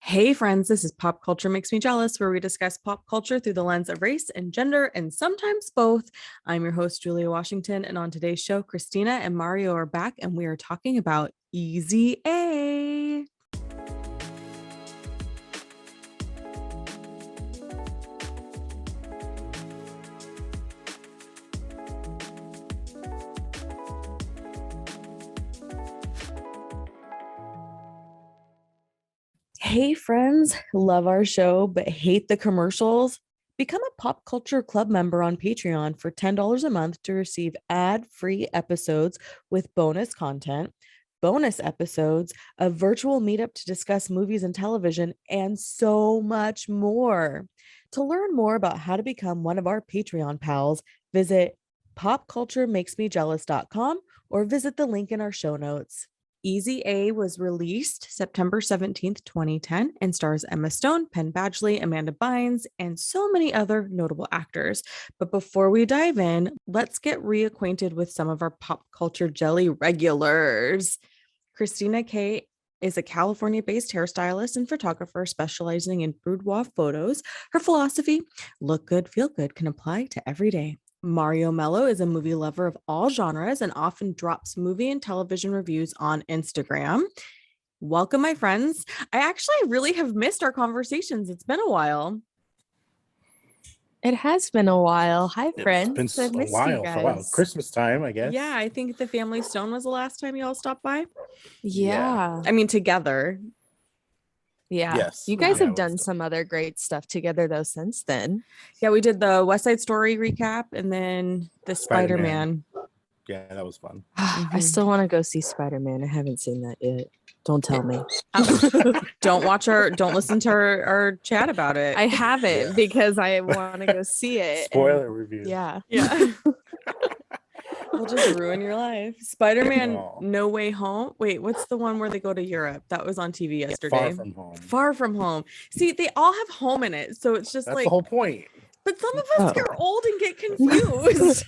Hey friends, this is Pop Culture Makes Me Jealous, where we discuss pop culture through the lens of race and gender, and sometimes both. I'm your host, Julia Washington, and on today's show, Christina and Mario are back, and we are talking about Easy A. Hey friends, love our show but hate the commercials? Become a Pop Culture Club member on Patreon for $10 a month to receive ad-free episodes with bonus content, bonus episodes, a virtual meetup to discuss movies and television, and so much more. To learn more about how to become one of our Patreon pals, visit popculturemakesmejealous.com or visit the link in our show notes. Easy A was released September 17th, 2010, and stars Emma Stone, Penn Badgley, Amanda Bynes, and so many other notable actors. But before we dive in, let's get reacquainted with some of our pop culture jelly regulars. Christina K is a California-based hairstylist and photographer specializing in boudoir photos. Her philosophy, look good, feel good, can apply to every day. Mario Mello is a movie lover of all genres and often drops movie and television reviews on Instagram. Welcome, my friends. I actually really have missed our conversations. It's been a while. It has been a while. Hi, friends. It's been I've a missed while. you For a while. guys. Christmas time, I guess. Yeah, I think the Family Stone was the last time y'all stopped by. Yeah. I mean, together. Yeah. Yes. You guys Yeah, have done some other great stuff together, though, since then. Yeah, we did the West Side Story recap and then the Spider-Man. Yeah, that was fun. I still want to go see Spider-Man. I haven't seen that yet. Don't tell me. Don't listen to our chat about it. I haven't because I want to go see it. Spoiler review. Yeah. We'll just ruin your life. Spider-Man No Way Home. Wait, what's the one where they go to Europe? That was on TV yesterday. Far From Home. Far From Home. See, they all have home in it. So it's just That's the whole point. But some of us are old and get confused.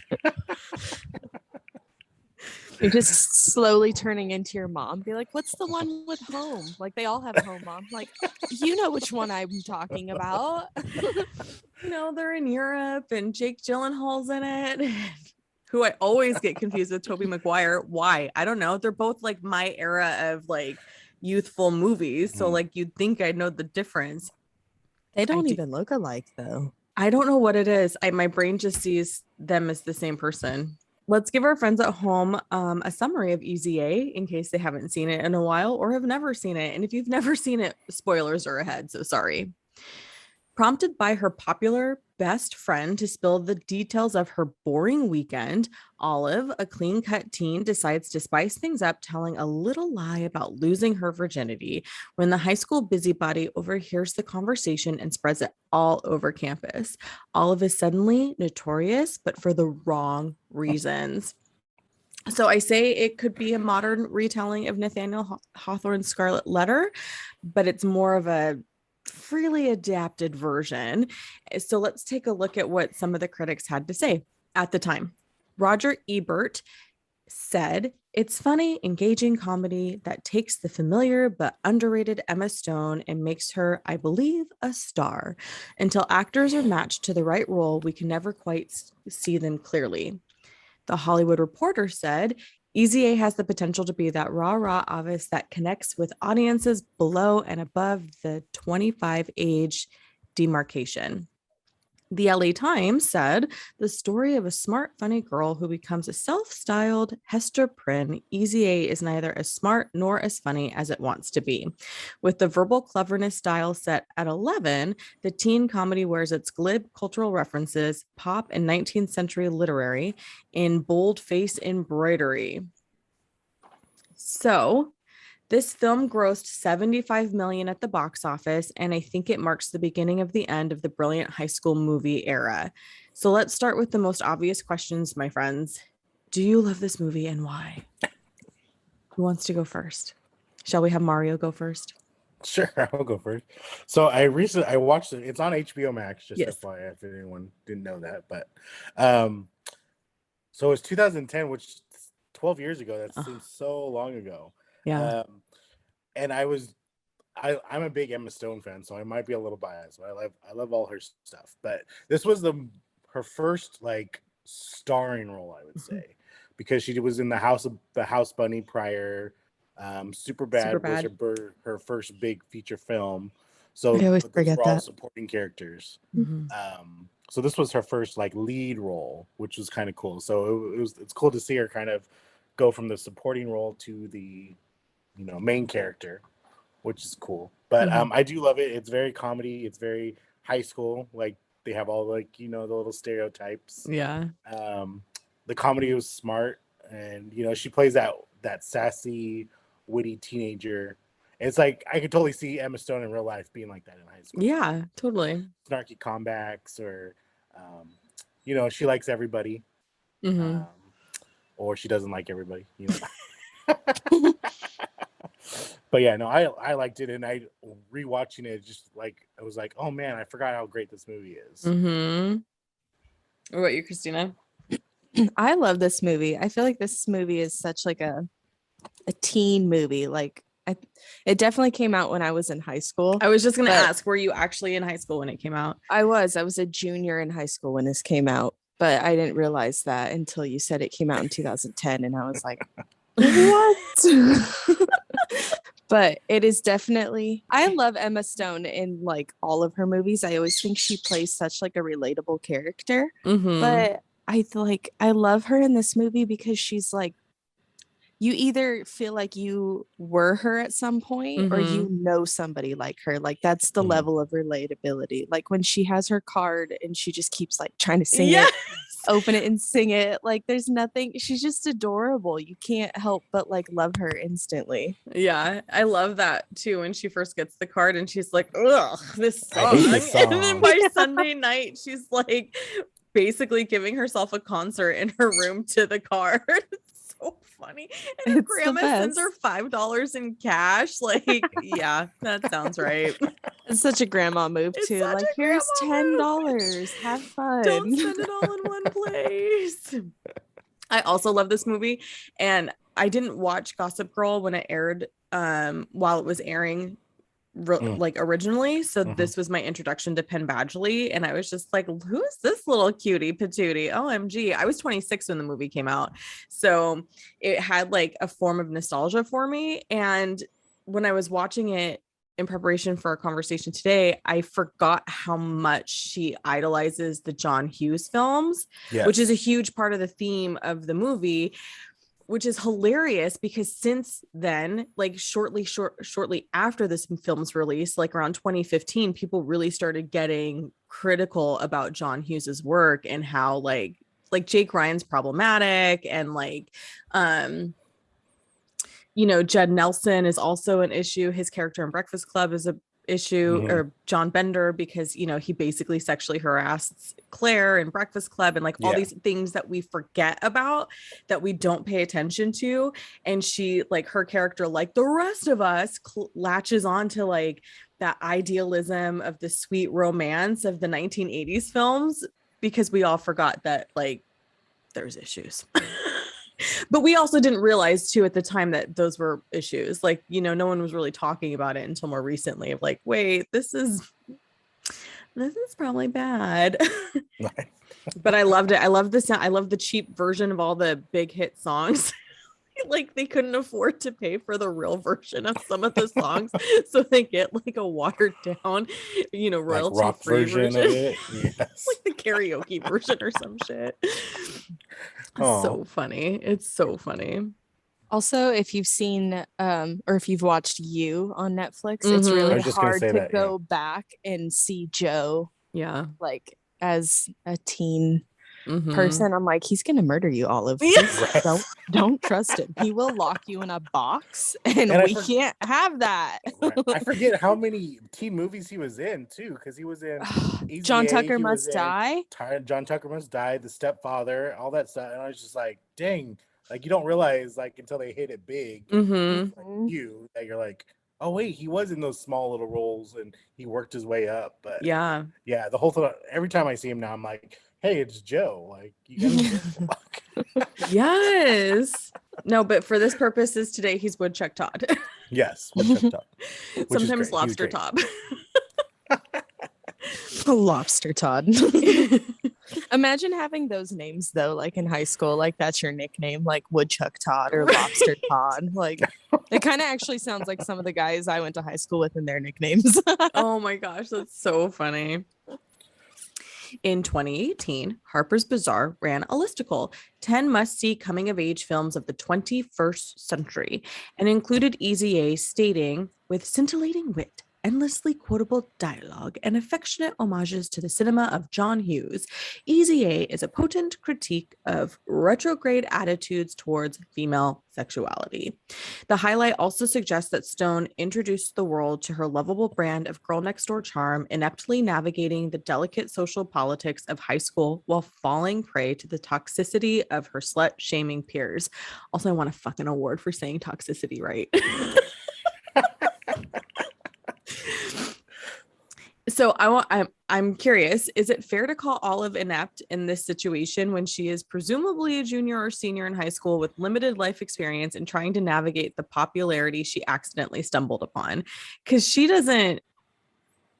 You're just slowly turning into your mom. Be like, what's the one with home? Like, they all have home, mom. Like, you know which one I'm talking about. No, they're in Europe and Jake Gyllenhaal's in it. Who I always get confused with Tobey Maguire. Why? I don't know. They're both like my era of like youthful movies. So like you'd think I'd know the difference. They don't even look alike though. I don't know what it is. My brain just sees them as the same person. Let's give our friends at home a summary of Easy A in case they haven't seen it in a while or have never seen it. And if you've never seen it, spoilers are ahead. So sorry. Prompted by her popular best friend to spill the details of her boring weekend, Olive, a clean-cut teen, decides to spice things up, telling a little lie about losing her virginity when the high school busybody overhears the conversation and spreads it all over campus. Olive is suddenly notorious, but for the wrong reasons. So I say it could be a modern retelling of Nathaniel Hawthorne's Scarlet Letter, but it's more of a freely adapted version. So let's take a look at what some of the critics had to say at the time. Roger Ebert said, "It's funny, engaging comedy that takes the familiar but underrated Emma Stone and makes her, I believe, a star. Until actors are matched to the right role, we can never quite see them clearly." The Hollywood Reporter said, Easy A has the potential to be that rah-rah Avis that connects with audiences below and above the 25 age demarcation. The LA Times said, the story of a smart, funny girl who becomes a self-styled Hester Prynne, Easy A is neither as smart nor as funny as it wants to be. With the verbal cleverness style set at 11, the teen comedy wears its glib cultural references, pop and 19th century literary, in bold-face embroidery. So, this film grossed $75 million at the box office, and I think it marks the beginning of the end of the brilliant high school movie era. So let's start with the most obvious questions, my friends. Do you love this movie and why? Who wants to go first? Shall we have Mario go first? Sure, I'll go first. So I watched it. It's on HBO Max, just Yes. FYI if anyone didn't know that. But so it's 2010, which 12 years ago. That seems so long ago. Yeah. And I I'm a big Emma Stone fan, so I might be a little biased. But I love all her stuff. But this was her first like starring role, I would say, because she was in the House Bunny prior. Superbad was her first big feature film. So I always but those forget were all that. supporting characters. Mhm. So this was her first like lead role, which was kind of cool. So it's cool to see her kind of go from the supporting role to the main character, which is cool. But I do love it. It's very comedy. It's very high school. Like they have all like the little stereotypes. Yeah. The comedy was smart, and she plays that sassy, witty teenager. It's like I could totally see Emma Stone in real life being like that in high school. Yeah, totally. Snarky comebacks, or she likes everybody, Mhm. or she doesn't like everybody. But yeah, no, I liked it, and I rewatching it, just like I was like, oh man, I forgot how great this movie is. Mhm. What about you, Christina? I love this movie. I feel like this movie is such like a teen movie. Like it definitely came out when I was in high school. I was just gonna But- ask, were you actually in high school when it came out? I was a junior in high school when this came out, but I didn't realize that until you said it came out in 2010, and I was like, what? But it is definitely, I love Emma Stone in like all of her movies. I always think she plays such like a relatable character. Mhm. But I love her in this movie because she's like, you either feel like you were her at some point or you know somebody like her. Like that's the level of relatability. Like when she has her card and she just keeps like trying to sing it, open it and sing it. Like there's nothing, she's just adorable. You can't help but like love her instantly. Yeah, I love that too. When she first gets the card and she's like, ugh, this I song. hate this song. And then by Sunday night, she's like basically giving herself a concert in her room to the card. It's so funny. And her It's the grandma sends her best. $5 in cash. Like, yeah, that sounds right. It's such a grandma move It's too. such Like a here's grandma move. $10. Have fun. Don't spend it all in one place. I also love this movie, and I didn't watch Gossip Girl when it aired while it was airing like originally, so this was my introduction to Penn Badgley, and I was just like, who is this little cutie patootie? OMG. I was 26 when the movie came out, so it had like a form of nostalgia for me. And when I was watching it in preparation for our conversation today, I forgot how much she idolizes the John Hues films, which is a huge part of the theme of the movie, which is hilarious because since then, like shortly after this film's release, like around 2015, people really started getting critical about John Hughes's work and how like Jake Ryan's problematic, and like Judd Nelson is also an issue. His character in Breakfast Club is a issue, or John Bender, because he basically sexually harasses Claire in Breakfast Club, and like all these things that we forget about, that we don't pay attention to. And she, like, her character, like the rest of us, latches on to like that idealism of the sweet romance of the 1980s films, because we all forgot that like there's issues. But we also didn't realize too at the time that those were issues. Like, no one was really talking about it until more recently, of like, wait, this is probably bad. But I loved it. I love the sound. I love the cheap version of all the big hit songs. Like they couldn't afford to pay for the real version of some of the songs, so they get like a watered down, royalty like rock free version of it. Yes. Like the karaoke version or some shit. So funny. It's so funny. Also, if you've seen or if you've watched You on Netflix, it's really hard to go back and see Joe like as a teen person. I'm like, he's gonna murder you, Olive. Don't trust him. He will lock you in a box, and we can't have that. I forget how many teen movies he was in too, because he was in John Tucker Must Die. John Tucker Must Die, The Stepfather, all that stuff. And I was just like, dang, like you don't realize like until they hit it big, like you, that you're like, oh wait, he was in those small little roles and he worked his way up. But yeah, the whole thing. Every time I see him now, I'm like, hey, it's Joe. Like you gotta Yes. No, but for this purposes today, he's Woodchuck Todd. Yes, Woodchuck Top. Which is Sometimes great. He was Lobster great. Top. A lobster Todd. Imagine having those names though, like in high school, like that's your nickname, like Woodchuck Todd or Right. Lobster Todd. Like it kind of actually sounds like some of the guys I went to high school with and their nicknames. Oh my gosh, that's so funny. In 2018, Harper's Bazaar ran a listicle, 10 must-see coming-of-age films of the 21st century, and included Easy A stating, with scintillating wit, endlessly quotable dialogue, and affectionate homages to the cinema of John Hughes, Easy A is a potent critique of retrograde attitudes towards female sexuality. The highlight also suggests that Stone introduced the world to her lovable brand of girl next door charm, ineptly navigating the delicate social politics of high school while falling prey to the toxicity of her slut shaming peers. Also, I want a fucking award for saying toxicity right. So I'm curious, is it fair to call Olive inept in this situation when she is presumably a junior or senior in high school with limited life experience and trying to navigate the popularity she accidentally stumbled upon? Because she doesn't,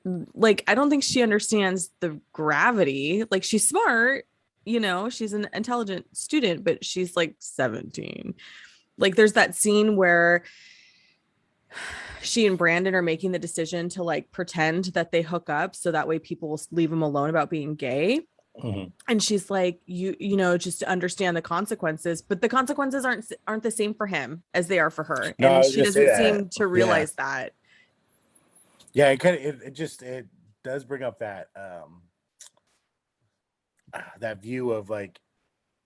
like, I don't think she understands the gravity. Like, she's smart, you know, she's an intelligent student, but she's like 17. Like, there's that scene where she and Brandon are making the decision to like pretend that they hook up so that way people will leave him alone about being gay. Mm-hmm. And she's like, you know, just to understand the consequences, but the consequences aren't the same for him as they are for her. No, and she doesn't seem to realize that. Yeah, it does bring up that that view of like,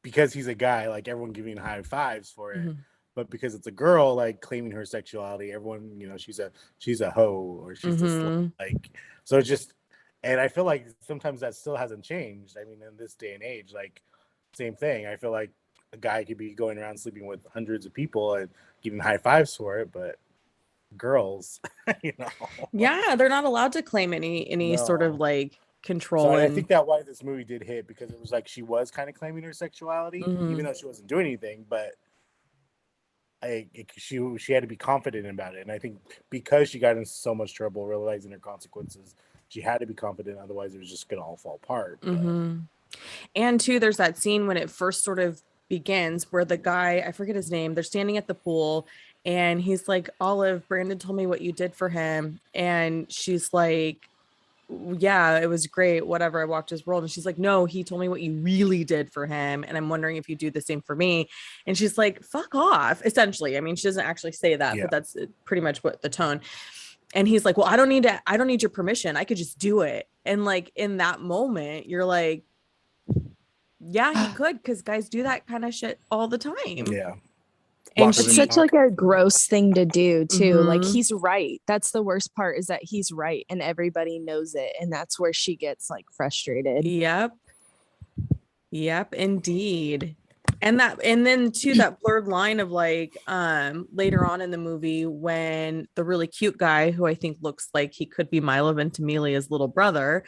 because he's a guy, like everyone giving high fives for it. Mm-hmm. But because it's a girl, like claiming her sexuality, everyone, you know, she's a hoe or she's a slut. Like, so it's just, and I feel like sometimes that still hasn't changed. I mean, in this day and age, like, same thing. I feel like a guy could be going around sleeping with hundreds of people and giving high fives for it, but girls, you know. Yeah, they're not allowed to claim any sort of like control. So I think that why this movie did hit, because it was like she was kind of claiming her sexuality, even though she wasn't doing anything, but she had to be confident about it. And I think because she got in so much trouble realizing her consequences, she had to be confident, otherwise it was just gonna all fall apart. And too, there's that scene when it first sort of begins where the guy, I forget his name, they're standing at the pool and he's like, Olive, Brandon told me what you did for him. And she's like, yeah, it was great, whatever, I walked his world. And she's like, no, he told me what you really did for him, and I'm wondering if you do the same for me. And she's like, fuck off, essentially. I mean, she doesn't actually say that, but that's pretty much what the tone. And he's like, well, I don't need your permission, I could just do it. And like in that moment you're like, yeah, he could, because guys do that kind of shit all the time. And it's such like a gross thing to do too. Like, he's right. That's the worst part, is that he's right and everybody knows it. And that's where she gets like frustrated. Yep, indeed. And then too, that blurred line of like later on in the movie when the really cute guy, who I think looks like he could be Milo Ventimiglia's little brother,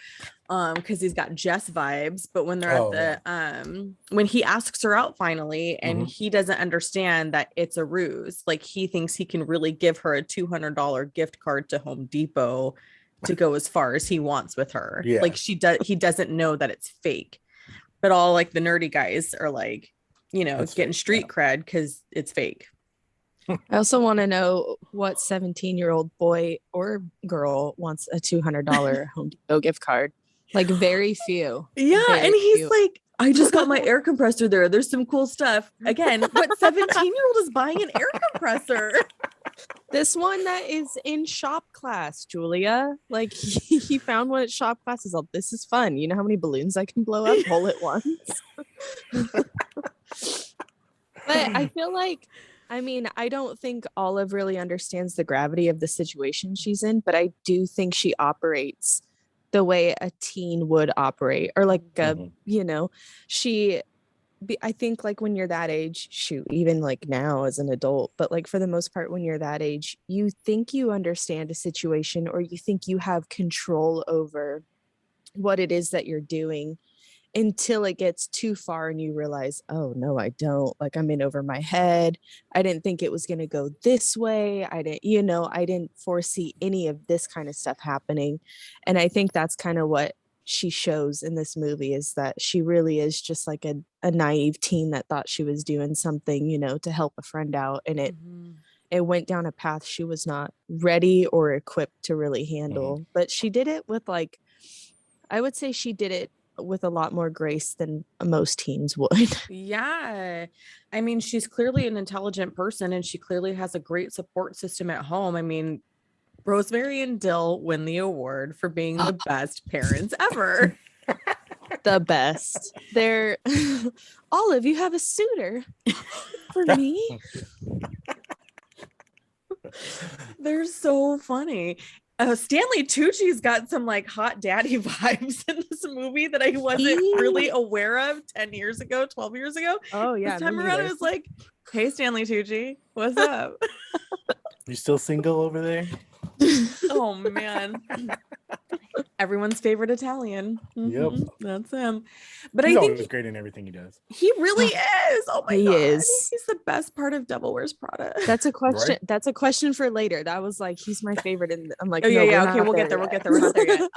because he's got Jess vibes, but when they're at the when he asks her out finally and he doesn't understand that it's a ruse, like he thinks he can really give her a $200 gift card to Home Depot to go as far as he wants with her. Like he doesn't know that it's fake, but all like the nerdy guys are like, you know, it's getting street cred because it's fake. I also want to know what 17-year-old boy or girl wants a $200 Home Depot gift card. Like, very few. Yeah, very and he's few. Like, I just got my air compressor there. There's some cool stuff. Again, what 17-year-old is buying an air compressor? This one that is in shop class, Julia. Like, he found one at shop class. He's like, this is fun. You know how many balloons I can blow up all at once? But I feel like, I mean, I don't think Olive really understands the gravity of the situation she's in, but I do think she operates the way a teen would operate, or like you know, I think like when you're that age, shoot, even like now as an adult, but like for the most part, when you're that age, you think you understand a situation, or you think you have control over what it is that you're doing. until it gets too far and you realize, oh no, I don't, like, I'm in over my head. I didn't think it was going to go this way. I didn't foresee any of this kind of stuff happening. And I think that's kind of what she shows in this movie, is that she really is just like a naive teen that thought she was doing something, to help a friend out. And it went down a path she was not ready or equipped to really handle. But she did it with, like, I would say she did it with a lot more grace than most teens would. Yeah. I mean, she's clearly an intelligent person, and she clearly has a great support system at home. I mean, Rosemary and Dill win the award for being the best parents ever. The best. They're Olive, you have a suitor for me. They're so funny. Stanley Tucci's got some like hot daddy vibes in this movie that I wasn't really aware of 10 years ago, 12 years ago. Oh yeah. This time around, I was like, hey, Stanley Tucci, what's up? You still single over there? Oh man. Everyone's favorite Italian. Yep. That's him. But He's I think always great in everything he does. he really is. Oh my He god. is. He's the best part of Devil Wears Prada. That's a question. Right? That's a question for later. That was like, he's my favorite. And I'm like, Oh no, yeah. we're Okay, not we'll get there. yet. We'll get there. We're not there yet.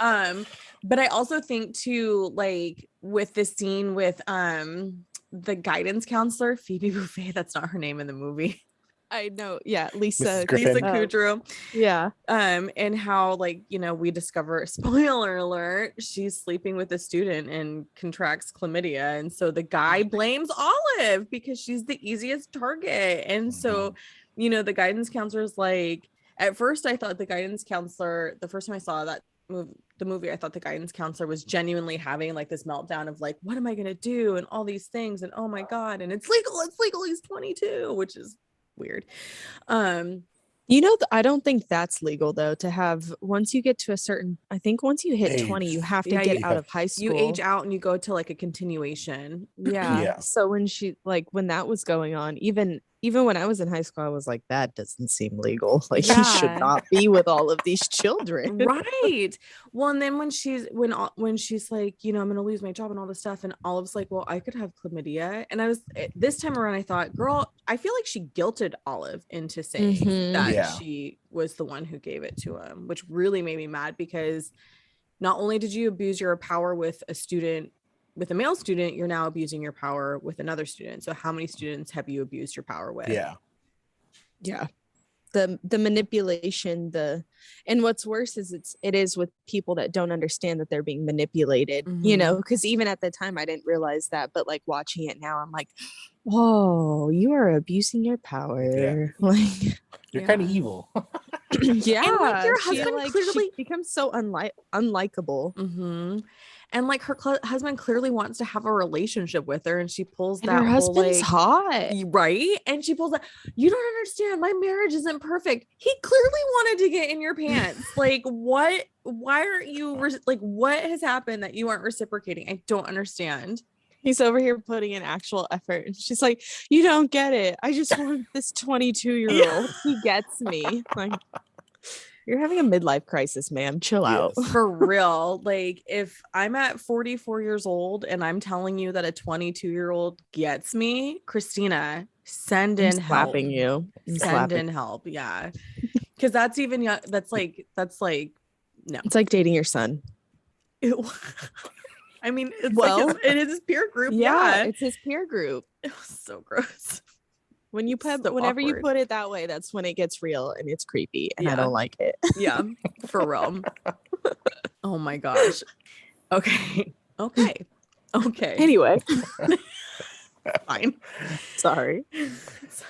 But I also think too, like with the scene with the guidance counselor, Phoebe Buffay, that's not her name in the movie. I know. Yeah. Lisa Mrs. Griffin. Lisa Kudrow. Yeah. And how, like, we discover, spoiler alert, she's sleeping with a student and contracts chlamydia. And so the guy blames Olive because she's the easiest target. And so, the guidance counselor is like, at first I thought the guidance counselor, the first time I saw the movie, I thought the guidance counselor was genuinely having like this meltdown of like, what am I going to do? And all these things. And oh my God. And it's legal. He's 22, which is weird. I don't think that's legal though, to have, once you get to a certain, I think once you hit 20, you have to get out of high school. You age out and you go to like a continuation. Yeah. So when that was going on, even when I was in high school, I was like, that doesn't seem legal. Like, he should not be with all of these children. Right. Well, and then when she's like, I'm going to lose my job and all this stuff. And Olive's like, well, I could have chlamydia. And this time around, I thought, girl, I feel like she guilted Olive into saying that she was the one who gave it to him, which really made me mad, because not only did you abuse your power with a male student, you're now abusing your power with another student. So how many students have you abused your power with? Yeah. The manipulation, and what's worse is it is with people that don't understand that they're being manipulated, because even at the time I didn't realize that, but like watching it now, I'm like, whoa, you are abusing your power. Like, you're kind of evil. Yeah. And like your husband clearly becomes so unlikable. And like her husband clearly wants to have a relationship with her, and she pulls that her whole, husband's like, hot, right? And she pulls that, you don't understand, my marriage isn't perfect. He clearly wanted to get in your pants. Like, what? Why aren't you what has happened that you aren't reciprocating? I don't understand. He's over here putting in actual effort, and she's like, you don't get it. I just want this 22-year-old. He gets me. Like, you're having a midlife crisis, ma'am. Chill out. For real. Like, if I'm at 44 years old and I'm telling you that a 22-year-old gets me, Christina, send in help. Slapping you. Send in help. Yeah. Because that's even young. That's like, no. It's like dating your son. Ew. I mean, it's it is his peer group. Yeah, it's his peer group. It was so gross. Whenever you put it that way, that's when it gets real and it's creepy, and I don't like it. Yeah, for real. Oh my gosh. Okay. Anyway. Fine. Sorry.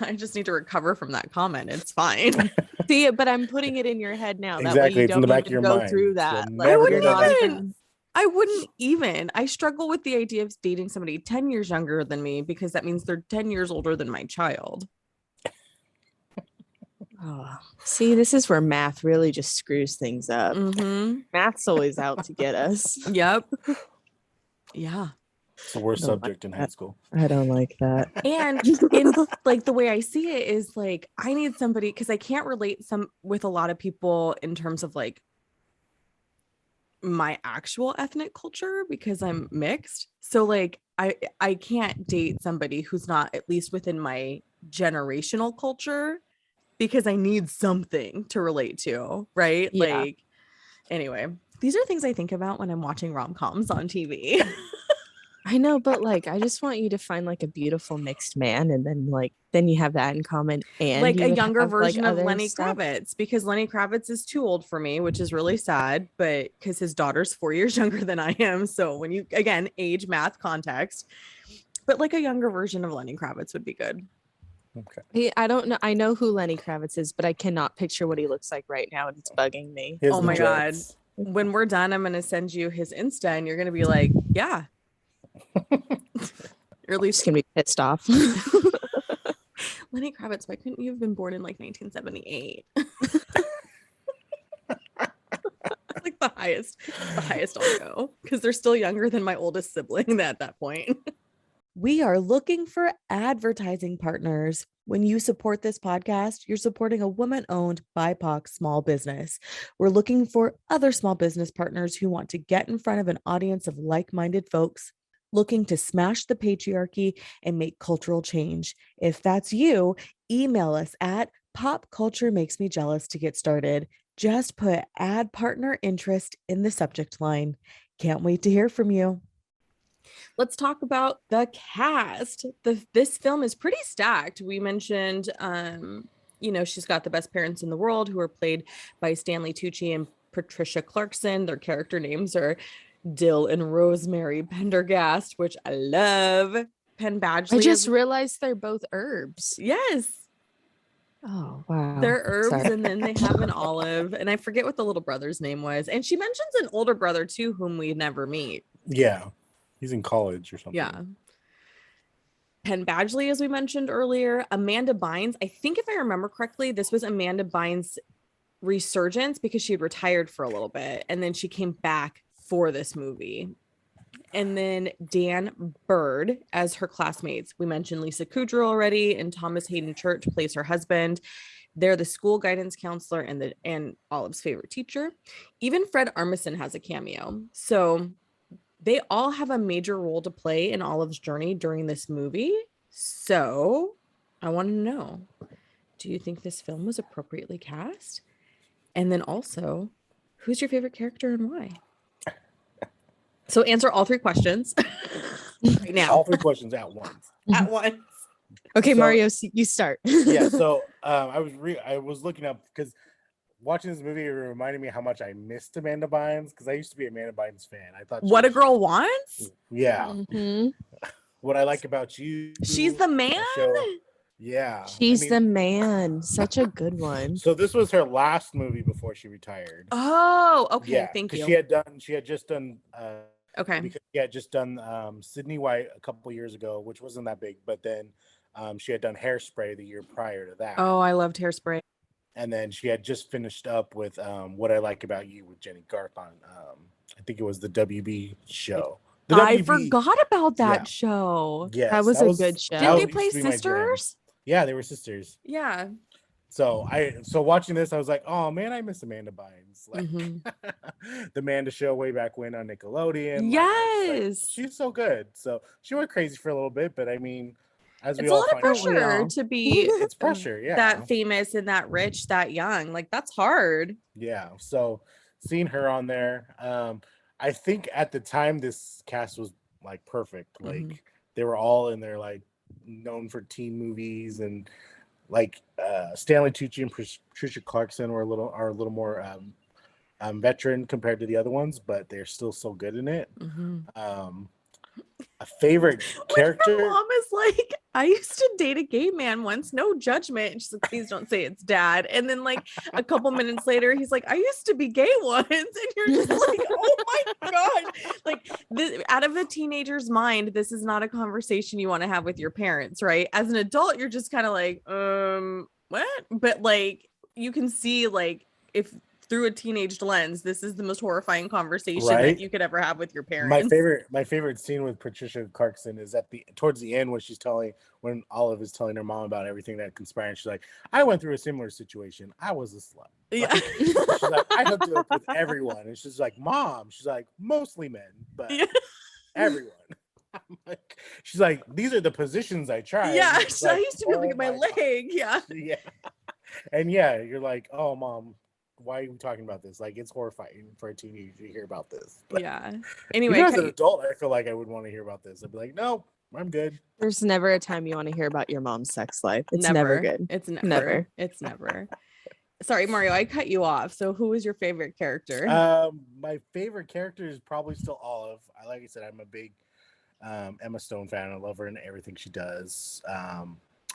I just need to recover from that comment. It's fine. See, but I'm putting it in your head now. Exactly. That way you it's in the don't back need of your to go mind. through that. So Like, I wouldn't even. I struggle with the idea of dating somebody 10 years younger than me, because that means they're 10 years older than my child. Oh, see, this is where math really just screws things up. Math's always out to get us. Yep. Yeah. It's the worst subject in high school. I don't like that. And in like the way I see it is like, I need somebody, because I can't relate with a lot of people in terms of like my actual ethnic culture because I'm mixed. So like I can't date somebody who's not at least within my generational culture because I need something to relate to, right? Yeah. Like anyway, these are things I think about when I'm watching rom-coms on TV. I know, but like I just want you to find like a beautiful mixed man, and then you have that in common, and like you a would younger have, like, version of other Lenny stuff. Kravitz, because Lenny Kravitz is too old for me, which is really sad, but because his daughter's 4 years younger than I am. So when you, again, age, math, context, but like a younger version of Lenny Kravitz would be good. Okay. I don't know. I know who Lenny Kravitz is, but I cannot picture what he looks like right now, and it's bugging me. He has Oh the my God. dreads. When we're done, I'm going to send you his Insta and you're going to be like, yeah. Or at Just least gonna be pissed off. Lenny Kravitz, why couldn't you have been born in like 1978? Like the highest I'll go, because they're still younger than my oldest sibling at that point. We are looking for advertising partners. When you support this podcast, you're supporting a woman-owned BIPOC small business. We're looking for other small business partners who want to get in front of an audience of like-minded folks looking to smash the patriarchy and make cultural change. If that's you, email us at popculturemakesmejealous to get started. Just put ad partner interest in the subject line. Can't wait to hear from you. Let's talk about the cast. This film is pretty stacked. We mentioned, she's got the best parents in the world, who are played by Stanley Tucci and Patricia Clarkson. Their character names are Dill and Rosemary Penderghast, which I love. Penn Badgley. I just realized they're both herbs. Yes. Oh, wow. They're herbs. Sorry. And then they have an olive, and I forget what the little brother's name was. And she mentions an older brother too, whom we never meet. Yeah. He's in college or something. Yeah. Penn Badgley, as we mentioned earlier. Amanda Bynes. I think if I remember correctly, this was Amanda Bynes' resurgence because she had retired for a little bit and then she came back for this movie. And then Dan Bird as her classmates. We mentioned Lisa Kudrow already, and Thomas Hayden Church plays her husband. They're the school guidance counselor and Olive's favorite teacher. Even Fred Armisen has a cameo. So they all have a major role to play in Olive's journey during this movie. So I want to know, do you think this film was appropriately cast? And then also, who's your favorite character and why? So answer all three questions right now. All three questions at once. At once. Okay, So- Mario, you start. Yeah. So I was looking up because watching this movie, it reminded me how much I missed Amanda Bynes, because I used to be an Amanda Bynes fan. I thought What a Girl Wants? Yeah. Mhm. What I Like About You. She's the man. show. Yeah. She's the man. Such a good one. So this was her last movie before she retired. Oh, okay. Yeah, Thank 'cause you. She had just done Okay. because she had just done Sydney White a couple years ago, which wasn't that big, but then she had done Hairspray the year prior to that. Oh, I loved Hairspray. And then she had just finished up with What I Like About You with Jenny Garth on I think it was the WB show. The I WB forgot about that yeah. show. Yes, That was a good show. Didn't they used play to be my jam. sisters? Yeah, they were sisters. Yeah. So watching this, I was like, oh man, I miss Amanda Bynes. Like Mhm. the Amanda show way back when on Nickelodeon. Yes. She's so good. So she went crazy for a little bit, but I mean, as we It's a all lot of find out, pressure to be it's pressure, yeah. that famous and that rich, that young. Like, that's hard. Yeah. So seeing her on there, I think at the time this cast was like perfect. Like Mhm. they were all in there, like known for teen movies, and like Stanley Tucci and Patricia Clarkson are a little more veteran compared to the other ones, but they're still so good in it. Mhm. A favorite character. Her mom is like, I used to date a gay man once, no judgment. And she's like, please don't say it's dad. And then like a couple minutes later, he's like, I used to be gay once. And you're just like, oh my God. Like out of a teenager's mind, this is not a conversation you want to have with your parents, right? As an adult, you're just kind of like, what? But like, you can see like if through a teenage lens, this is the most horrifying conversation that you could ever have with your parents. My favorite scene with Patricia Clarkson is towards the end when Olive is telling her mom about everything that conspired. She's like, I went through a similar situation. I was a slut. Yeah. Like, she's like, I hooked it up with everyone. And she's like, Mom. She's like, mostly men, but everyone. She's like, these are the positions I tried. Yeah, I used to be able to get my leg. Yeah. Yeah. And yeah, you're like, oh, Mom, why are you talking about this? Like, it's horrifying for a teenager to hear about this. But yeah. Anyway, even as an adult, I feel like I would want to hear about this. I'd be like, no, I'm good. There's never a time you want to hear about your mom's sex life. It's never good. It's never. It's never. Sorry, Mario, I cut you off. So who was your favorite character? My favorite character is probably still Olive. Like I said, I'm a big Emma Stone fan. I love her and everything she does.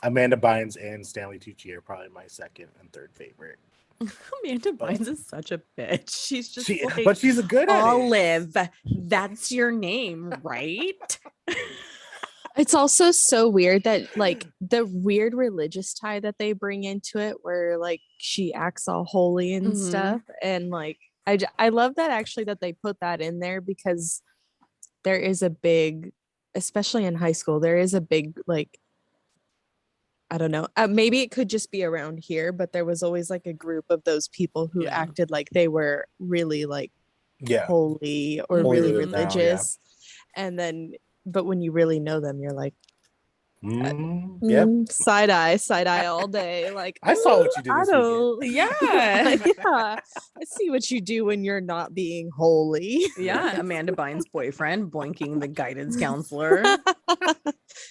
Amanda Bynes and Stanley Tucci are probably my second and third favorite. Amanda Bynes is such a bitch. She's just but she's a good Olive. That's your name, right? It's also so weird that like the weird religious tie that they bring into it, where like she acts all holy and stuff, and like I love that actually that they put that in there, because there is a big, especially in high school, there is a big like, I don't know, maybe it could just be around here, but there was always like a group of those people who acted like they were really like holy or really religious, and then but when you really know them, you're like, side eye all day. Like, I saw what you did this weekend. Yeah, I see what you do when you're not being holy. Yeah, Amanda Bynes' boyfriend boinking the guidance counselor.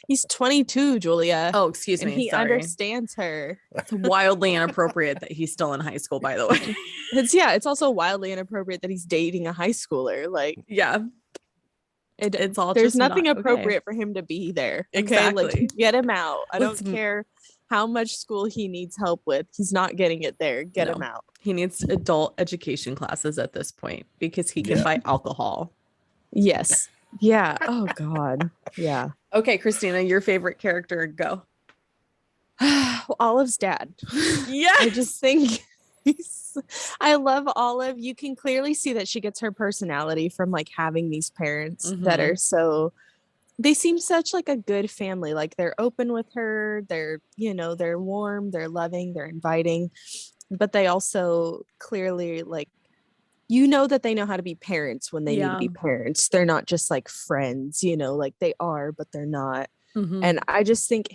He's 22, Julia. Oh, excuse me. He understands her. It's wildly inappropriate that he's still in high school, by the way. It's also wildly inappropriate that he's dating a high schooler. Like, yeah. It's all there's nothing appropriate for him to be there. Exactly. Like, get him out. I don't care how much school he needs help with. He's not getting it there. Get him out. He needs adult education classes at this point because he can buy alcohol. Yes. Yeah. Oh God. Yeah. Okay, Christina, your favorite character, go. Olive's dad. Yeah. I just think I love Olive. You can clearly see that she gets her personality from like having these parents that are they seem such like a good family. Like they're open with her. They're, they're warm, they're loving, they're inviting, but they also clearly like, that they know how to be parents when they need to be parents. They're not just like friends, like they are, but they're not. And I just think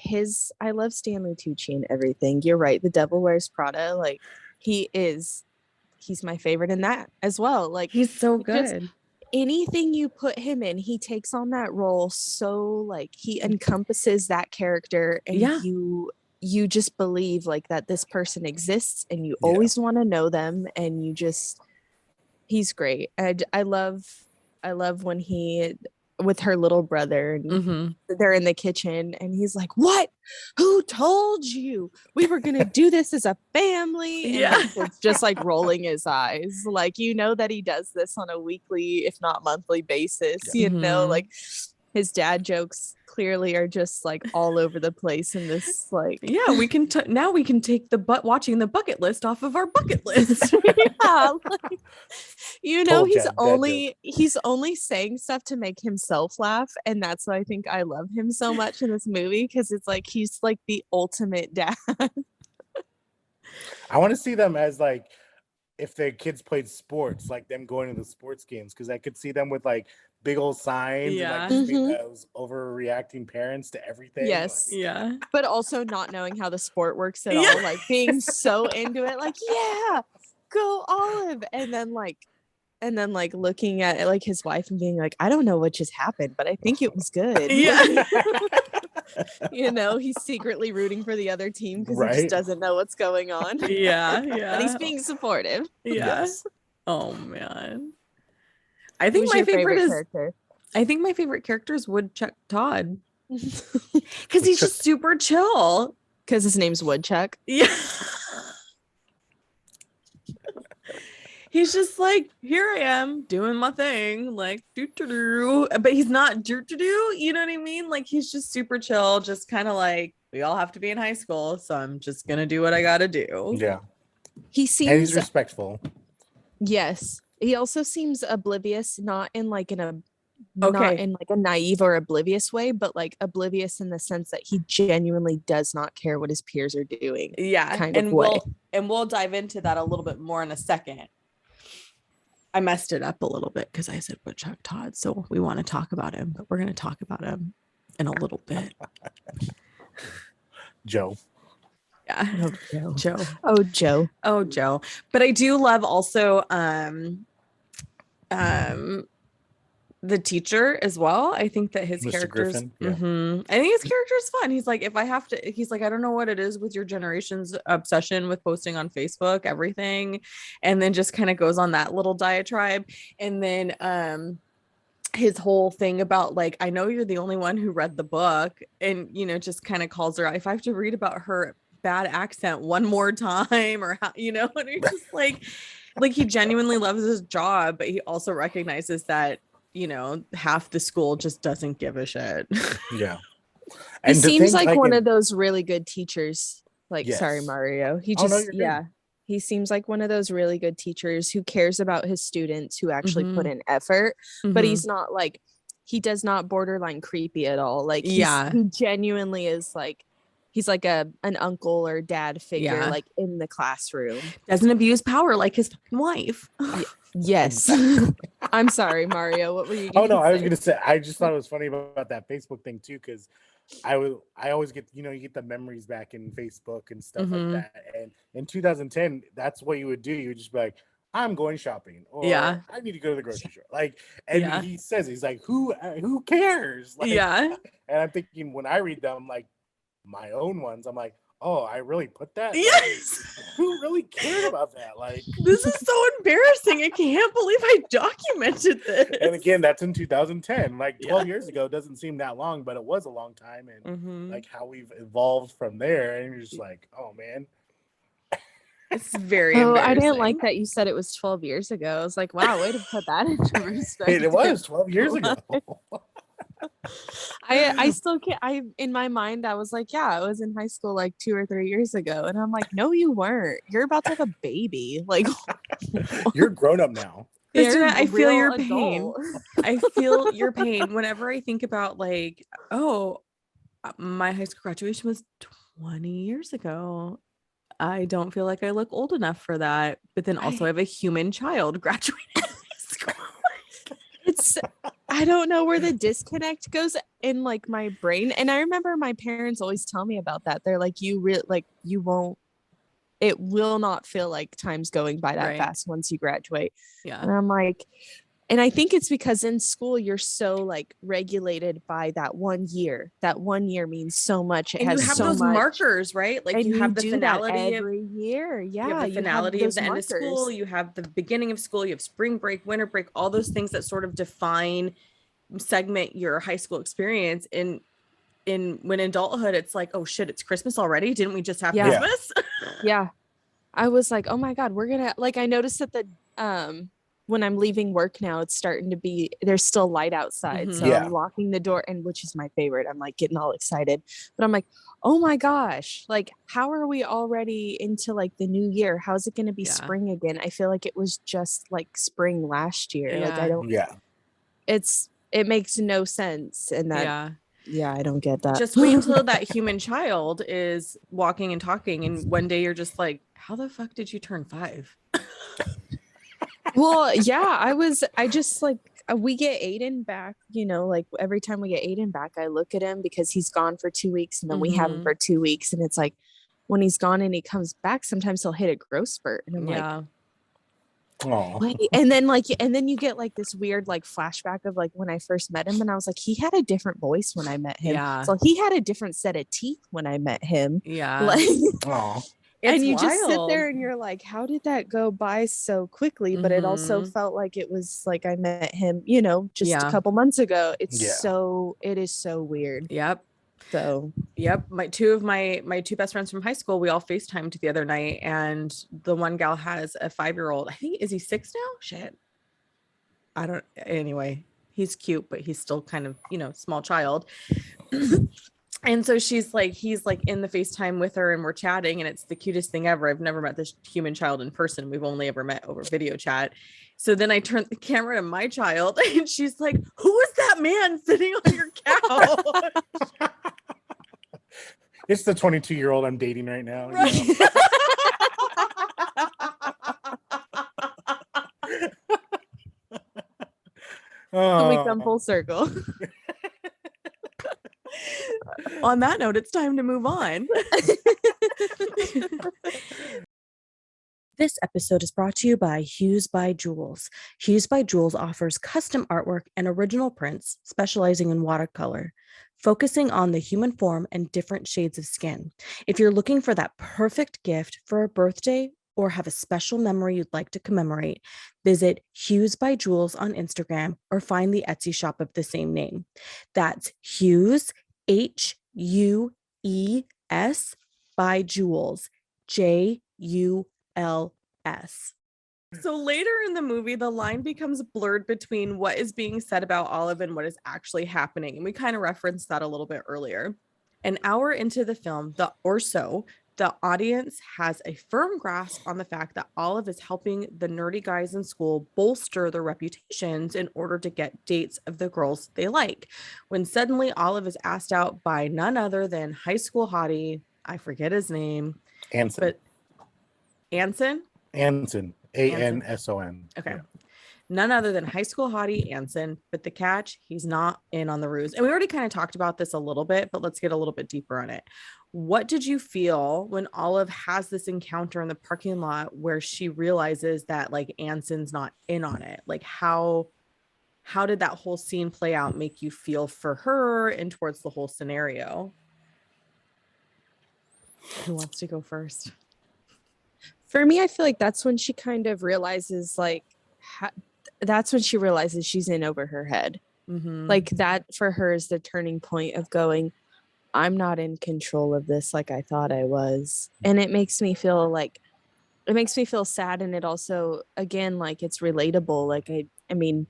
I love Stanley Tucci and everything. You're right. The Devil Wears Prada, like he's my favorite in that as well. Like he's so good. Anything you put him in, he takes on that role. So like he encompasses that character, and you just believe like that this person exists, and you always want to know them, and he's great. And I love when he with her little brother and they're in the kitchen and he's like, what? Who told you we were gonna do this as a family? And it's just like rolling his eyes, like that he does this on a weekly if not monthly basis. Like his dad jokes clearly are just like all over the place in this like we can now we can take watching the bucket list off of our bucket list. He's only saying stuff to make himself laugh, and that's why I think I love him so much in this movie, because it's like he's like the ultimate dad. I want to see them as like if their kids played sports, like them going to the sports games, because I could see them with like big old signs and like just being those overreacting parents to everything. Yes. Like, but also not knowing how the sport works at all, like being so into it, like go Olive, and then like looking at like his wife and being like, I don't know what just happened, but I think it was good. He's secretly rooting for the other team because he just doesn't know what's going on. And he's being supportive. Oh man, I think my favorite character is Woodchuck Todd, because he's just super chill. Because his name's Woodchuck. Yeah. He's just like, here I am doing my thing, like doo-doo-doo, but he's not doo-doo-doo, you know what I mean? Like he's just super chill, just kind of like, we all have to be in high school, so I'm just gonna do what I gotta do. Yeah. He seems, and he's respectful. Yes. He also seems oblivious, not in like Okay. a naive or oblivious way, but like oblivious in the sense that he genuinely does not care what his peers are doing. Yeah. Kind And of way. we'll dive into that a little bit more in a second. I messed it up a little bit because I said Chuck Todd. So we want to talk about him, but we're going to talk about him in a little bit. Joe. Yeah. Oh, Joe. Joe. Oh, Joe. Oh, Joe. But I do love also the teacher as well. I think that his Mr. character's Griffin, yeah. I think his character is fun. He's like, if I have to, he's like, I don't know what it is with your generation's obsession with posting on Facebook, everything. And then just kind of goes on that little diatribe. And then his whole thing about like, I know you're the only one who read the book, and just kind of calls her out. If I have to read about her bad accent one more time, or how, and it's just like he genuinely loves his job, but he also recognizes that half the school just doesn't give a shit. Yeah. He seems like one of those really good teachers. Like, Yes. sorry, Mario. He Oh, no, just, you're good. he seems like one of those really good teachers who cares about his students, who actually put in effort, but he's not like, he does not borderline creepy at all. Like, he genuinely is like, he's like an uncle or dad figure, like in the classroom. Doesn't abuse power like his fucking wife. Yes. I'm sorry, Mario. What were you gonna say? I was gonna say, I just thought it was funny about that Facebook thing too, because I always get, you get the memories back in Facebook and stuff like that. And in 2010, that's what you would do. You would just be like, I'm going shopping, or I need to go to the grocery store. Like, and he says, he's like, who cares? Like, and I'm thinking, when I read them, like my own ones, I'm like, oh, I really put that? Yes. Like, who really cared about that? Like, this is so embarrassing. I can't believe I documented this. And again, that's in 2010. Like 12 years ago doesn't seem that long, but it was a long time. And like how we've evolved from there. And you're just like, oh man. It's very embarrassing. I didn't like that you said it was 12 years ago. I was like, wow, way to put that into perspective. It was 12 years ago. I still can't. In my mind, I was like, yeah, I was in high school like 2 or 3 years ago. And I'm like, no, you weren't. You're about to have a baby. Like, you're grown up now. Christina, I feel your pain. I feel your pain whenever I think about like, oh, my high school graduation was 20 years ago. I don't feel like I look old enough for that. But then also I have a human child graduating high school. I don't know where the disconnect goes in like my brain. And I remember my parents always tell me about that. They're like, it will not feel like time's going by that fast once you graduate. Yeah. And I'm like, and I think it's because in school you're so like regulated by that 1 year. That 1 year means so much. It has you have so those much markers, right? Like, and you have the finality every year. Yeah. You have the finality of the end of school. You have the beginning of school. You have spring break, winter break, all those things that sort of segment your high school experience. When adulthood, it's like, oh shit, it's Christmas already. Didn't we just have Christmas? Yeah. I was like, oh my God, we're gonna, like, I noticed that when I'm leaving work now, it's starting to be, there's still light outside. So I'm locking the door, and which is my favorite. I'm like getting all excited, but I'm like, oh my gosh, like, how are we already into like the new year? How's it going to be spring again? I feel like it was just like spring last year. Like, I don't, it makes no sense. And that, I don't get that. Just wait until that human child is walking and talking. And one day you're just like, how the fuck did you turn 5? Well, yeah, I just like, we get Aiden back, like every time we get Aiden back, I look at him because he's gone for 2 weeks, and then we have him for 2 weeks. And it's like, when he's gone and he comes back, sometimes he'll hit a growth spurt. And I'm like, wait. And then you get like this weird like flashback of like when I first met him, and I was like, he had a different voice when I met him. Yeah. So he had a different set of teeth when I met him. Yeah. Like, and you just sit there and you're like, how did that go by so quickly? But it also felt like it was like I met him, just a couple months ago. It is so weird. Yep. So my two best friends from high school, we all FaceTimed the other night, and the one gal has a 5-year-old. I think, is he 6 now? Shit. Anyway, he's cute, but he's still kind of, small child. And so he's like in the FaceTime with her and we're chatting and it's the cutest thing ever. I've never met this human child in person. We've only ever met over video chat. So then I turned the camera to my child and she's like, who is that man sitting on your couch? It's the 22-year-old I'm dating right now. Right. You know? So we come full circle. On that note, it's time to move on. This episode is brought to you by Hues by Juls. Hues by Juls offers custom artwork and original prints, specializing in watercolor, focusing on the human form and different shades of skin. If you're looking for that perfect gift for a birthday or have a special memory you'd like to commemorate, visit Hues by Juls on Instagram or find the Etsy shop of the same name. That's Hues, Hues, by Juls, Juls. So later in the movie, the line becomes blurred between what is being said about Olive and what is actually happening. And we kind of referenced that a little bit earlier. An hour into the film, the audience has a firm grasp on the fact that Olive is helping the nerdy guys in school bolster their reputations in order to get dates of the girls they like. When suddenly Olive is asked out by none other than high school hottie, I forget his name. Anson. But Anson? Anson. Anson. Okay. Yeah. None other than high school hottie Anson, but the catch, he's not in on the ruse. And we already kind of talked about this a little bit, but let's get a little bit deeper on it. What did you feel when Olive has this encounter in the parking lot where she realizes that like Anson's not in on it? Like how did that whole scene play out, make you feel for her and towards the whole scenario? Who wants to go first? For me, I feel like that's when she kind of realizes that's when she realizes she's in over her head. Mm-hmm. Like that for her is the turning point of going, I'm not in control of this like I thought I was. And it makes me feel sad. And it also, again, like it's relatable. Like, I mean,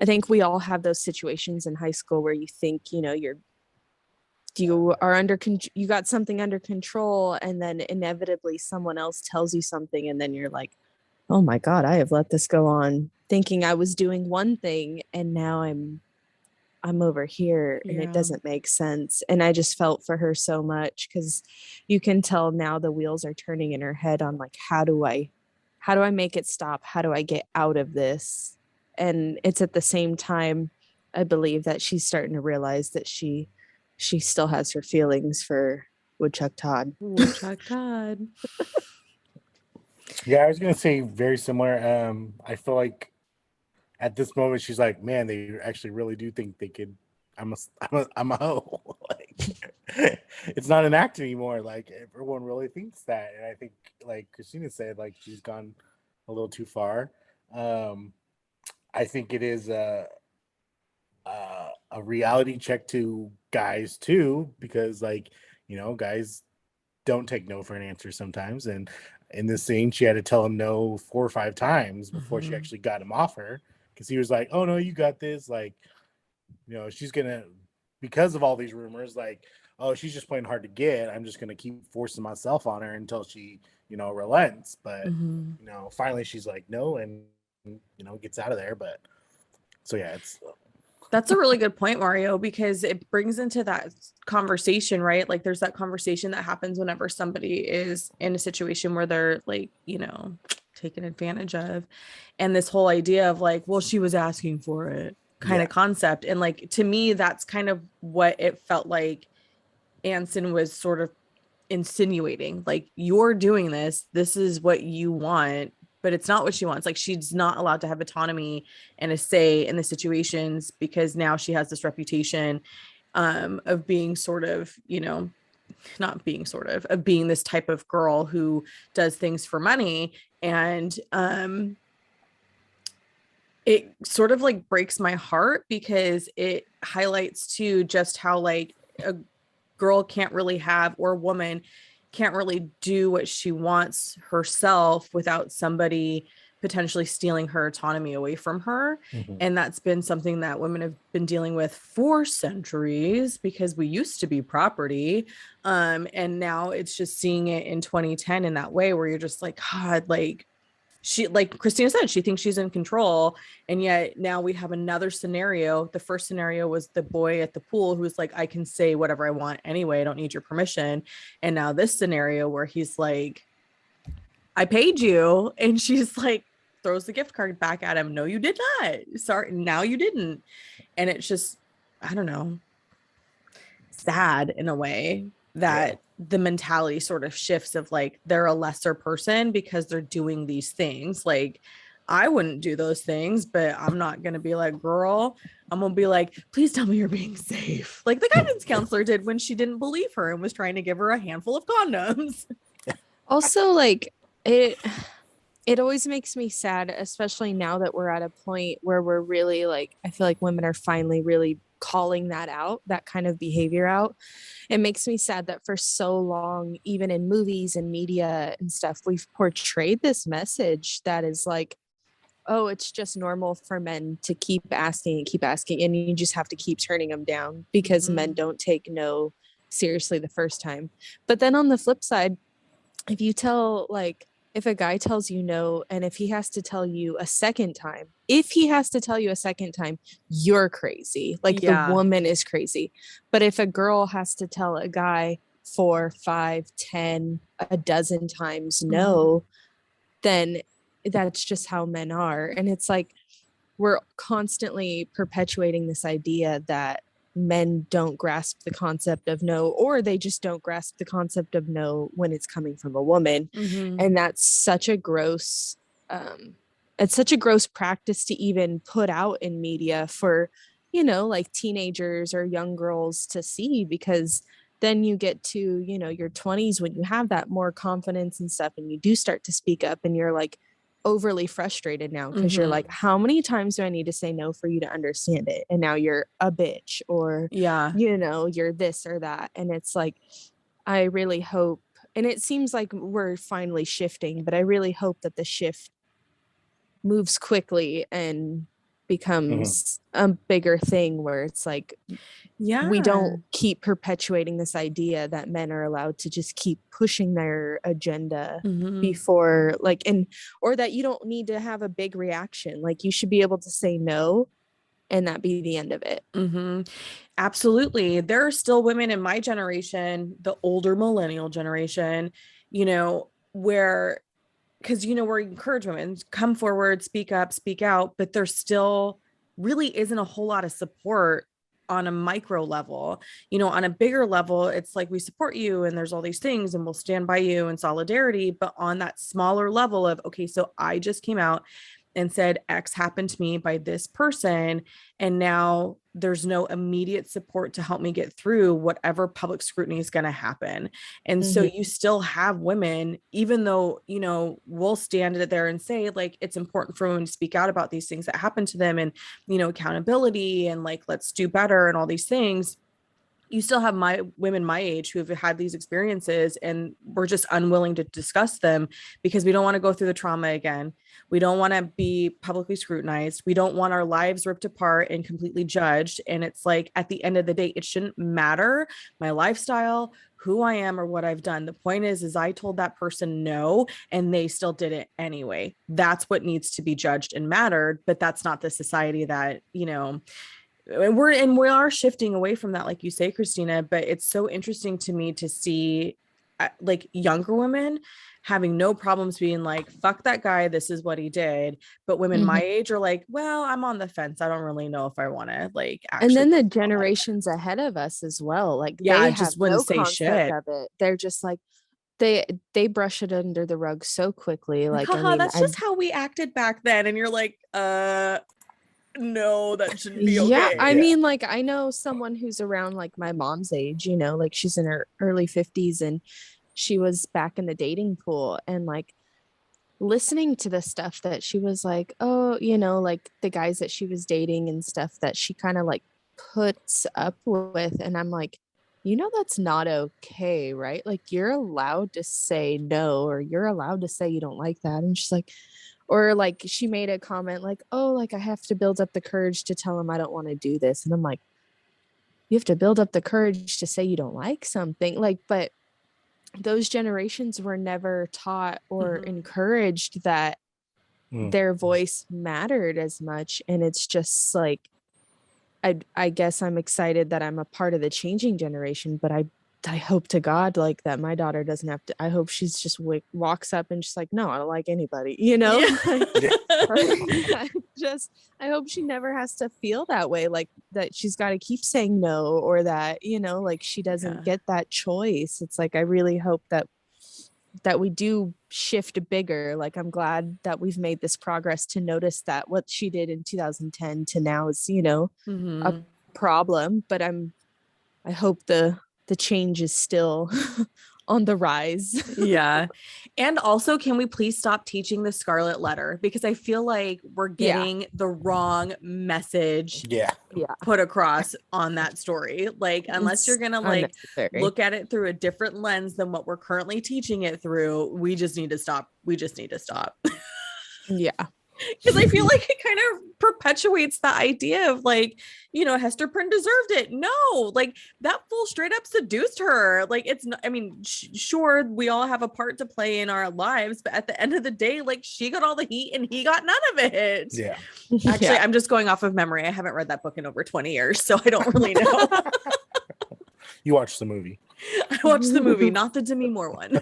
I think we all have those situations in high school where you think, you know, you got something under control, and then inevitably someone else tells you something, and then you're like, oh my God, I have let this go on, thinking I was doing one thing and now I'm over here and it doesn't make sense. And I just felt for her so much, because you can tell now the wheels are turning in her head on like, how do I make it stop? How do I get out of this? And it's at the same time, I believe, that she's starting to realize that she still has her feelings for Woodchuck Todd. Yeah, I was gonna say very similar. I feel like at this moment she's like, man, they actually really do think they could. I'm a hoe. Like, it's not an act anymore. Like everyone really thinks that, and I think, like Christina said, like she's gone a little too far. I think it is a reality check to guys too, because like, you know, guys don't take no for an answer sometimes, and in this scene she had to tell him no 4 or 5 times before she actually got him off her, because he was like, oh no, you got this, like, you know, she's gonna, because of all these rumors, like, oh, she's just playing hard to get, I'm just gonna keep forcing myself on her until she, you know, relents. But you know, finally she's like no, and you know, gets out of there. But so yeah, that's a really good point, Mario, because it brings into that conversation, right? Like there's that conversation that happens whenever somebody is in a situation where they're like, you know, taken advantage of. And this whole idea of like, well, she was asking for it kind of concept. And like, to me, that's kind of what it felt like Anson was sort of insinuating. Like, you're doing this is what you want, but it's not what she wants. Like, she's not allowed to have autonomy and a say in the situations, because now she has this reputation of being sort of, you know, not being sort of being this type of girl who does things for money. And it sort of like breaks my heart, because it highlights too just how like a girl can't really have, or a woman can't really do what she wants herself without somebody potentially stealing her autonomy away from her. Mm-hmm. And that's been something that women have been dealing with for centuries, because we used to be property. And now it's just seeing it in 2010 in that way, where you're just like, God, like, she, like Christina said, she thinks she's in control. And yet now we have another scenario. The first scenario was the boy at the pool who's like, I can say whatever I want anyway, I don't need your permission. And now this scenario where he's like, I paid you. And she's like, throws the gift card back at him. No, you did not. Sorry, now you didn't. And it's just, I don't know, sad in a way that the mentality sort of shifts of like, they're a lesser person because they're doing these things. Like, I wouldn't do those things, but I'm not going to be like, girl, I'm going to be like, please tell me you're being safe. Like the guidance counselor did when she didn't believe her and was trying to give her a handful of condoms. Also, like, it always makes me sad, especially now that we're at a point where we're really like, I feel like women are finally really calling that out, that kind of behavior out. It makes me sad that for so long, even in movies and media and stuff, we've portrayed this message that is like, oh, it's just normal for men to keep asking, and you just have to keep turning them down because men don't take no seriously the first time. But then on the flip side, if a guy tells you no, and if he has to tell you a second time, you're crazy. Like the woman is crazy. But if a girl has to tell a guy 4, 5, 10, a dozen times no, then that's just how men are. And it's like, we're constantly perpetuating this idea that men don't grasp the concept of no, or they just don't grasp the concept of no when it's coming from a woman. And that's such a gross it's such a gross practice to even put out in media for, you know, like teenagers or young girls to see, because then you get to, you know, your 20s when you have that more confidence and stuff, and you do start to speak up, and you're like overly frustrated now because you're like, how many times do I need to say no for you to understand it? And now you're a bitch, or you know, you're this or that. And it's like, I really hope, and it seems like we're finally shifting, but I really hope that the shift moves quickly and becomes a bigger thing where it's like, we don't keep perpetuating this idea that men are allowed to just keep pushing their agenda before, like, and or that you don't need to have a big reaction. Like, you should be able to say no and that be the end of it. Absolutely. There are still women in my generation, the older millennial generation, you know, where, because, you know, we're encouraging women come forward, speak up, speak out, but there still really isn't a whole lot of support on a micro level. You know, on a bigger level, it's like, we support you and there's all these things and we'll stand by you in solidarity. But on that smaller level of, okay, so I just came out and said X happened to me by this person, and now there's no immediate support to help me get through whatever public scrutiny is going to happen. And so you still have women, even though, you know, we'll stand there and say, like, it's important for women to speak out about these things that happen to them, and, you know, accountability, and like, let's do better and all these things. You still have women my age who have had these experiences, and we're just unwilling to discuss them because we don't want to go through the trauma again. We don't want to be publicly scrutinized. We don't want our lives ripped apart and completely judged. And it's like, at the end of the day, it shouldn't matter my lifestyle, who I am, or what I've done. The point is I told that person no, and they still did it anyway. That's what needs to be judged and mattered. But that's not the society that, you know, and we are shifting away from that, like you say, Christina. But it's so interesting to me to see like younger women having no problems being like, fuck that guy, this is what he did. But women my age are like, well, I'm on the fence, I don't really know if I want to like actually. And then the generations ahead of us as well, like they just wouldn't say shit of it. They're just like, they brush it under the rug so quickly, like, I mean, that's just how we acted back then. And you're like, no, that shouldn't be okay. I mean, like, I know someone who's around like my mom's age, you know, like she's in her early 50s, and she was back in the dating pool, and like listening to the stuff that she was like, oh, you know, like the guys that she was dating and stuff that she kind of like puts up with. And I'm like, you know, that's not okay, right? Like, you're allowed to say no, or you're allowed to say you don't like that. And she's like, Or like she made a comment like, oh, like I have to build up the courage to tell him I don't want to do this. And I'm like, you have to build up the courage to say you don't like something. Like, but those generations were never taught or encouraged that their voice mattered as much. And it's just like, I guess I'm excited that I'm a part of the changing generation, but I hope to God like that my daughter doesn't have to. I hope she's just walks up and just like, no, I don't like anybody, you know. Yeah. I hope she never has to feel that way, like that she's got to keep saying no, or that, you know, like she doesn't get that choice. It's like I really hope that we do shift bigger. Like I'm glad that we've made this progress to notice that what she did in 2010 to now is, you know, a problem, but I hope the change is still on the rise. Yeah. And also, can we please stop teaching the Scarlet Letter? Because I feel like we're getting the wrong message put across on that story. Like, unless you're going to like look at it through a different lens than what we're currently teaching it through, we just need to stop. Yeah. Because I feel like it kind of perpetuates the idea of like, you know, Hester Prynne deserved it. No, like that fool straight up seduced her. Like it's not, I mean, sure, we all have a part to play in our lives, but at the end of the day, like she got all the heat and he got none of it. Yeah. Actually, I'm just going off of memory. I haven't read that book in over 20 years, so I don't really know. You watched the movie. I watched the movie, not the Demi Moore one.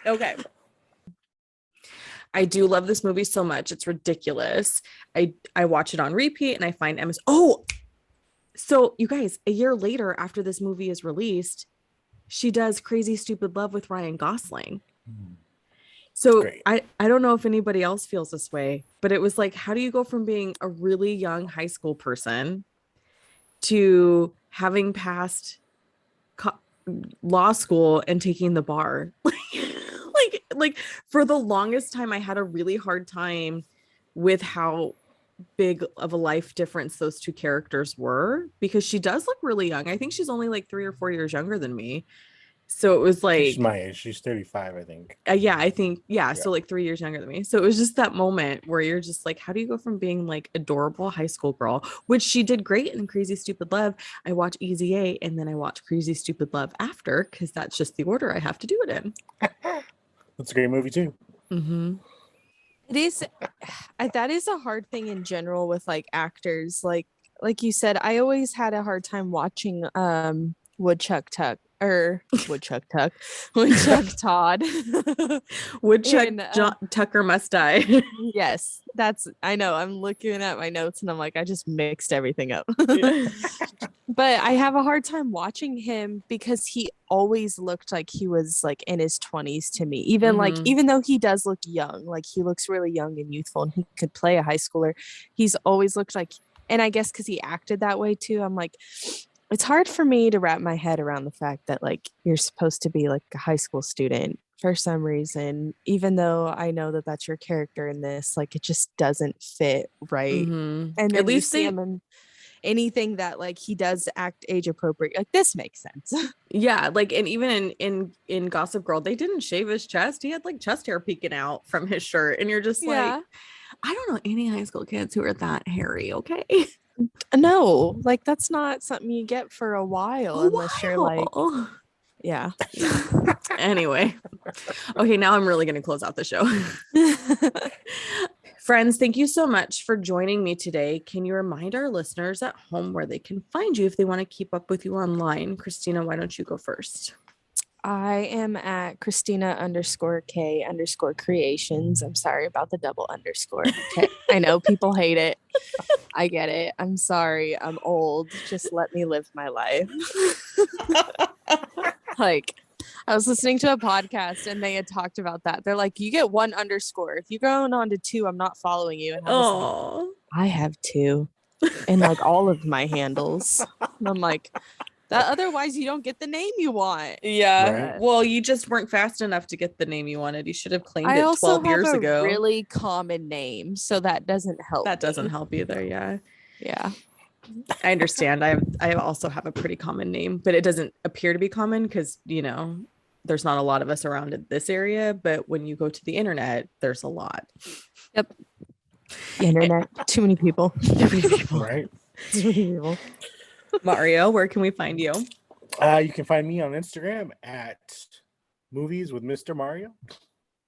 Okay. I do love this movie so much. It's ridiculous. I watch it on repeat and I find Emma's. Oh, so you guys, a year later after this movie is released, she does Crazy Stupid Love with Ryan Gosling. So I don't know if anybody else feels this way, but it was like, how do you go from being a really young high school person to having passed law school and taking the bar? Like for the longest time, I had a really hard time with how big of a life difference those two characters were, because she does look really young. I think she's only like 3 or 4 years younger than me. So it was like, she's my age. She's 35, I think. I think, so like 3 years younger than me. So it was just that moment where you're just like, how do you go from being like adorable high school girl, which she did great in Crazy Stupid Love. I watch Easy A and then I watch Crazy Stupid Love after, because that's just the order I have to do it in. That's a great movie too. It is. That is a hard thing in general with like actors. Like you said, I always had a hard time watching Woodchuck Todd. Woodchuck Todd. Woodchuck Tucker Must Die. Yes, I know. I'm looking at my notes and I'm like, I just mixed everything up. But I have a hard time watching him because he always looked like he was like in his 20s to me. Even like, even though he does look young, like he looks really young and youthful and he could play a high schooler, he's always looked like, and I guess because he acted that way too, I'm like, it's hard for me to wrap my head around the fact that like you're supposed to be like a high school student for some reason, even though I know that that's your character in this, like it just doesn't fit right. And then at least see him in anything that like he does act age appropriate, like this makes sense. Yeah, like, and even in Gossip Girl, they didn't shave his chest. He had like chest hair peeking out from his shirt, and you're just like, I don't know any high school kids who are that hairy. Okay. No, like that's not something you get for a while unless you're like, Anyway, okay, now I'm really going to close out the show. Friends, thank you so much for joining me today. Can you remind our listeners at home where they can find you if they want to keep up with you online? Christina, why don't you go first? I am at Christina_K_creations. I'm sorry about the double underscore. Okay. I know people hate it. I get it. I'm sorry. I'm old. Just let me live my life. Like, I was listening to a podcast and they had talked about that. They're like, you get 1 underscore. If you're going on to 2, I'm not following you. And I was like, I have 2 in like all of my handles. And I'm like, that otherwise you don't get the name you want. Yeah. Right. Well, you just weren't fast enough to get the name you wanted. You should have claimed it 12 years ago. I also have a really common name, so that doesn't help. That doesn't help either. Yeah. Yeah. I understand. I also have a pretty common name, but it doesn't appear to be common because, you know, there's not a lot of us around in this area, but when you go to the internet, there's a lot. Yep. Internet. Too many people. Too many people. Right. Too many people. Mario, where can we find you? You can find me on Instagram at Movies with Mr. Mario.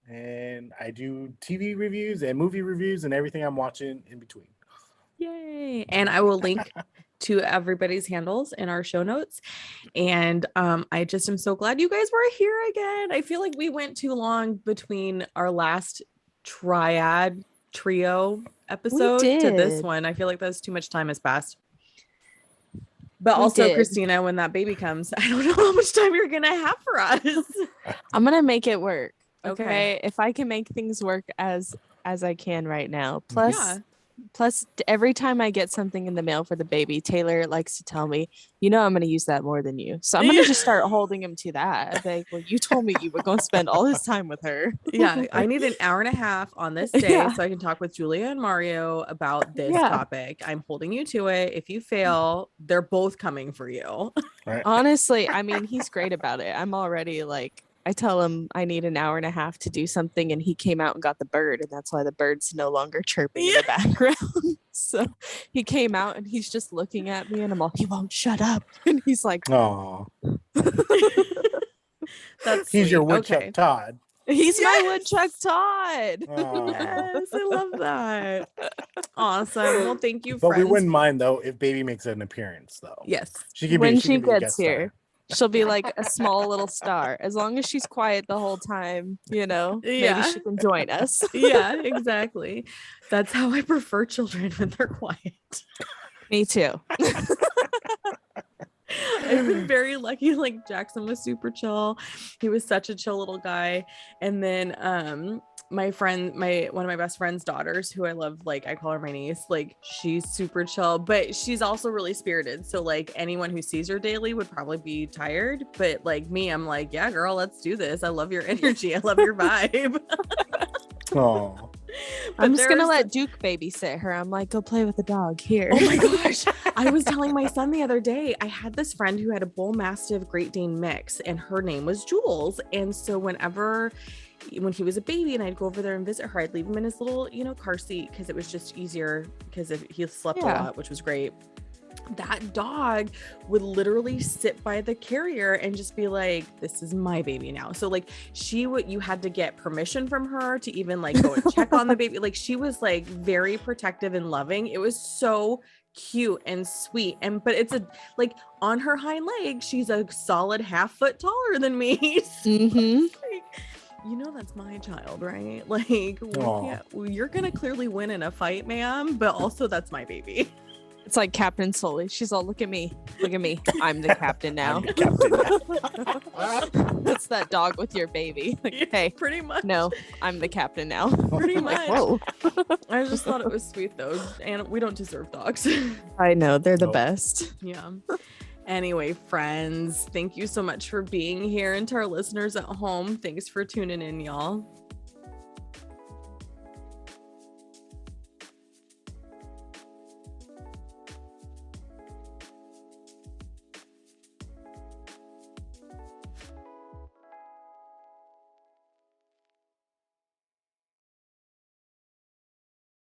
And I do TV reviews and movie reviews and everything I'm watching in between. Yay. And I will link to everybody's handles in our show notes. And I just am so glad you guys were here again. I feel like we went too long between our last trio episode to this one. I feel like that's too much time has passed. But also, Christina, when that baby comes, I don't know how much time you're going to have for us. I'm going to make it work. Okay. If I can make things work as I can right now. Plus, every time I get something in the mail for the baby, Taylor likes to tell me, I'm going to use that more than you. So I'm going to just start holding him to that. Like, well, you told me you were going to spend all this time with her. Yeah. I need an hour and a half on this day so I can talk with Julia and Mario about this topic. I'm holding you to it. If you fail, they're both coming for you. Right. Honestly, I mean, he's great about it. I'm already like, I tell him I need an hour and a half to do something, and he came out and got the bird, and that's why the bird's no longer chirping in the background. So he came out and he's just looking at me, and I'm all, he won't shut up. And he's like, oh, that's he's sweet. your woodchuck Todd. He's my woodchuck Todd. Yes, I love that. Awesome. Well, thank you, But friends. we wouldn't mind though if baby makes an appearance though. Yes, when she gets here. She'll be like a small little star. As long as she's quiet the whole time, maybe she can join us. Yeah, exactly. That's how I prefer children, when they're quiet. Me too. I've been very lucky. Like, Jackson was super chill. He was such a chill little guy. And then my friend, one of my best friend's daughters, who I love, like, I call her my niece, like, she's super chill, but she's also really spirited. So like, anyone who sees her daily would probably be tired, but like me, I'm like, yeah, girl, let's do this. I love your energy. I love your vibe. Oh, I'm just gonna let Duke babysit her. I'm like, go play with the dog here. Oh my gosh. I was telling my son the other day, I had this friend who had a bull mastiff Great Dane mix, and her name was Juls. And so when he was a baby and I'd go over there and visit her, I'd leave him in his little, car seat, because it was just easier, because he slept a lot, which was great. That dog would literally sit by the carrier and just be like, this is my baby now. So like, you had to get permission from her to even like go and check on the baby. Like, she was like very protective and loving. It was so cute and sweet. But it's on her hind legs, she's a solid half foot taller than me. Mm-hmm. That's my child, right? Like, you're gonna clearly win in a fight, ma'am, but also that's my baby. It's like Captain Sully. She's all, look at me. I'm the captain now. That's that dog with your baby. Like, yeah, hey, pretty much. No, I'm the captain now. Pretty much. Like, whoa. I just thought it was sweet though, and we don't deserve dogs. I know, they're the best. Yeah. Anyway, friends, thank you so much for being here, and to our listeners at home, thanks for tuning in, y'all.